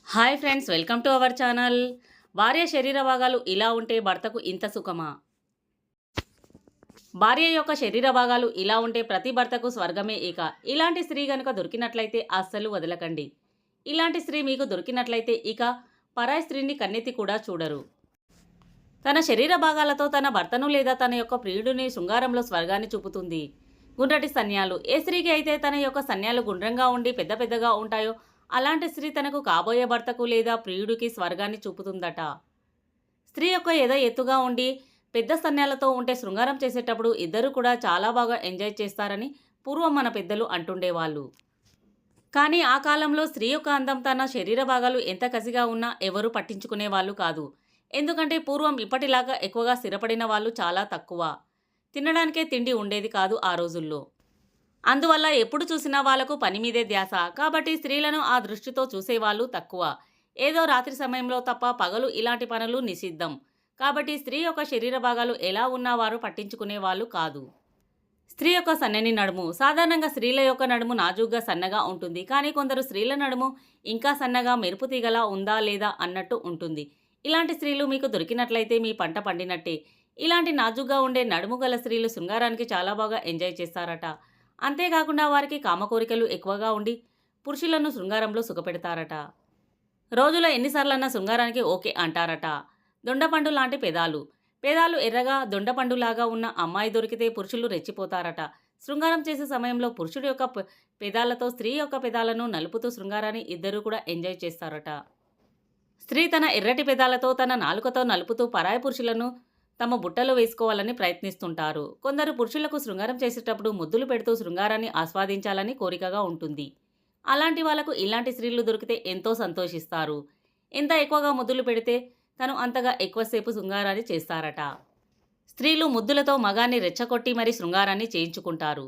Hi friends, welcome to our channel. భార్య శరీర భాగాలు ఇలా ఉంటే భర్తకు ఇంత సుఖమా? భార్య యొక్క శరీర భాగాలు ఇలా ఉంటే ప్రతి భర్తకు స్వర్గమే. ఇలాంటి స్త్రీ గనుక దొరికినట్లయితే అస్సలు వదలకండి. ఇలాంటి స్త్రీ మీకు దొరికినట్లయితే ఇక పరాయి స్త్రీని కన్నెత్తి కూడా చూడరు. తన శరీర భాగాలతో తన భర్తను లేదా తన యొక్క ప్రియుడిని శృంగారంలో స్వర్గాన్ని చూపుతుంది. గుండ్రటి సన్యాలు. ఏ స్త్రీకి అయితే తన యొక్క సన్యాలు గుండ్రంగా ఉండి పెద్ద పెద్దగా ఉంటాయో అలాంటి స్త్రీ తనకు కాబోయే భర్తకు లేదా ప్రియుడికి స్వర్గాన్ని చూపుతుందట. స్త్రీ యొక్క ఎద ఎత్తుగా ఉండి పెద్ద సన్యాలతో ఉంటే శృంగారం చేసేటప్పుడు ఇద్దరు కూడా చాలా బాగా ఎంజాయ్ చేస్తారని పూర్వం మన పెద్దలు అంటుండేవాళ్ళు. కానీ ఆ కాలంలో స్త్రీ యొక్క అందం తన శరీర భాగాలు ఎంత కసిగా ఉన్నా ఎవరూ పట్టించుకునే వాళ్ళు కాదు. ఎందుకంటే పూర్వం ఇప్పటిలాగా ఎక్కువగా స్థిరపడిన వాళ్ళు చాలా తక్కువ. తినడానికే తిండి ఉండేది కాదు ఆ రోజుల్లో. అందువల్ల ఎప్పుడు చూసినా వాళ్లకు పని మీదే ధ్యాస. కాబట్టి స్త్రీలను ఆ దృష్టితో చూసేవాళ్ళు తక్కువ. ఏదో రాత్రి సమయంలో తప్ప పగలు ఇలాంటి పనులు నిషిద్ధం. కాబట్టి స్త్రీ యొక్క శరీర భాగాలు ఎలా ఉన్నా వారు పట్టించుకునే వాళ్ళు కాదు. స్త్రీ యొక్క సన్నని నడుము. సాధారణంగా స్త్రీల యొక్క నడుము నాజూగ్గా సన్నగా ఉంటుంది. కానీ కొందరు స్త్రీల నడుము ఇంకా సన్నగా మెరుపు తీగలా ఉందా లేదా అన్నట్టు ఉంటుంది. ఇలాంటి స్త్రీలు మీకు దొరికినట్లయితే మీ పంట పండినట్టే. ఇలాంటి నాజూగ్గా ఉండే నడుము గల స్త్రీలు శృంగారానికి చాలా బాగా ఎంజాయ్ చేస్తారట. అంతేకాకుండా వారికి కామకోరికలు ఎక్కువగా ఉండి పురుషులను శృంగారంలో సుఖపెడతారట. రోజులో ఎన్నిసార్లన్నా శృంగారానికి ఓకే అంటారట. దొండపండు లాంటి పెదాలు. పెదాలు ఎర్రగా దొండపండులాగా ఉన్న అమ్మాయి దొరికితే పురుషులు రెచ్చిపోతారట. శృంగారం చేసే సమయంలో పురుషుడి యొక్క పెదాలతో స్త్రీ యొక్క పెదాలను నలుపుతూ శృంగారాన్ని ఇద్దరూ కూడా ఎంజాయ్ చేస్తారట. స్త్రీ తన ఎర్రటి పెదాలతో తన నాలుకతో నలుపుతూ పరాయి పురుషులను తమ బుట్టలో వేసుకోవాలని ప్రయత్నిస్తుంటారు. కొందరు పురుషులకు శృంగారం చేసేటప్పుడు ముద్దులు పెడుతూ శృంగారాన్ని ఆస్వాదించాలని కోరికగా ఉంటుంది. అలాంటి వాళ్లకు ఇలాంటి స్త్రీలు దొరికితే ఎంతో సంతోషిస్తారు. ఎంత ఎక్కువగా ముద్దులు పెడితే తను అంతగా ఎక్కువసేపు శృంగారాన్ని చేస్తారట. స్త్రీలు ముద్దులతో మగాన్ని రెచ్చగొట్టి మరీ శృంగారాన్ని చేయించుకుంటారు.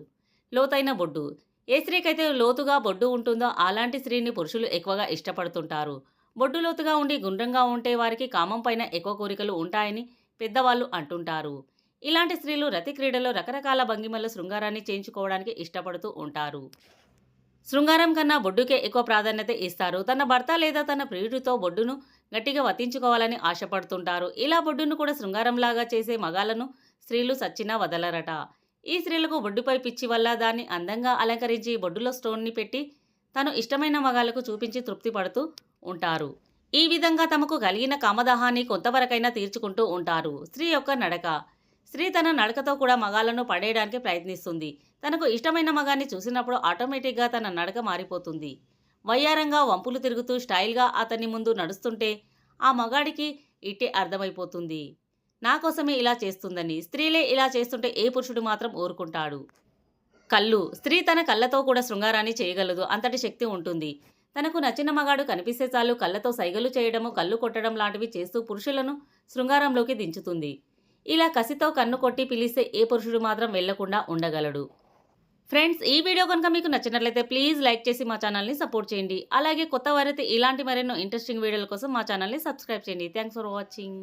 లోతైన బొడ్డు. ఏ స్త్రీకైతే లోతుగా బొడ్డు ఉంటుందో అలాంటి స్త్రీని పురుషులు ఎక్కువగా ఇష్టపడుతుంటారు. బొడ్డు లోతుగా ఉండి గుండ్రంగా ఉంటే వారికి కామం పైన ఎక్కువ కోరికలు ఉంటాయని పెద్దవాళ్ళు అంటుంటారు. ఇలాంటి స్త్రీలు రతి క్రీడలో రకరకాల భంగిమల్లో శృంగారాన్ని చేయించుకోవడానికి ఇష్టపడుతూ ఉంటారు. శృంగారం కన్నా బొడ్డుకే ఎక్కువ ప్రాధాన్యత ఇస్తారు. తన భర్త లేదా తన ప్రియుడితో బొడ్డును గట్టిగా వత్తించుకోవాలని ఆశపడుతుంటారు. ఇలా బొడ్డును కూడా శృంగారంలాగా చేసే మగాలను స్త్రీలు సచ్చినా వదలరట. ఈ స్త్రీలకు బొడ్డుపై పిచ్చి వల్ల దాన్ని అందంగా అలంకరించి బొడ్డులో స్టోన్ని పెట్టి తను ఇష్టమైన మగాళ్లకు చూపించి తృప్తి పడుతూ ఉంటారు. ఈ విధంగా తమకు కలిగిన కామదాహాన్ని కొంతవరకైనా తీర్చుకుంటూ ఉంటారు. స్త్రీ యొక్క నడక. స్త్రీ తన నడకతో కూడా మగాళ్లను పడేయడానికి ప్రయత్నిస్తుంది. తనకు ఇష్టమైన మగాన్ని చూసినప్పుడు ఆటోమేటిక్గా తన నడక మారిపోతుంది. వయ్యారంగా వంపులు తిరుగుతూ స్టైల్గా అతని ముందు నడుస్తుంటే ఆ మగాడికి ఇట్టే అర్థమైపోతుంది, నా కోసమే ఇలా చేస్తుందని. స్త్రీలే ఇలా చేస్తుంటే ఏ పురుషుడు మాత్రం ఊరుకుంటాడు? కళ్ళు. స్త్రీ తన కళ్ళతో కూడా శృంగారాన్ని చేయగలదు. అంతటి శక్తి ఉంటుంది. తనకు నచ్చిన మగాడు కనిపిస్తే చాలు కళ్ళతో సైగలు చేయడము, కళ్ళు కొట్టడం లాంటివి చేస్తూ పురుషులను శృంగారంలోకి దించుతుంది. ఇలా కసితో కన్ను కొట్టి పిలిస్తే ఏ పురుషుడు మాత్రం వెళ్లకుండా ఉండగలడు. ఫ్రెండ్స్, ఈ వీడియో కనుక మీకు నచ్చినట్లయితే ప్లీజ్ లైక్ చేసి మా ఛానల్ని సపోర్ట్ చేయండి. అలాగే కొత్త వారైతే ఇలాంటి మరెన్నో ఇంట్రెస్టింగ్ వీడియోల కోసం మా ఛానల్ని సబ్స్క్రైబ్ చేయండి. Thanks for watching.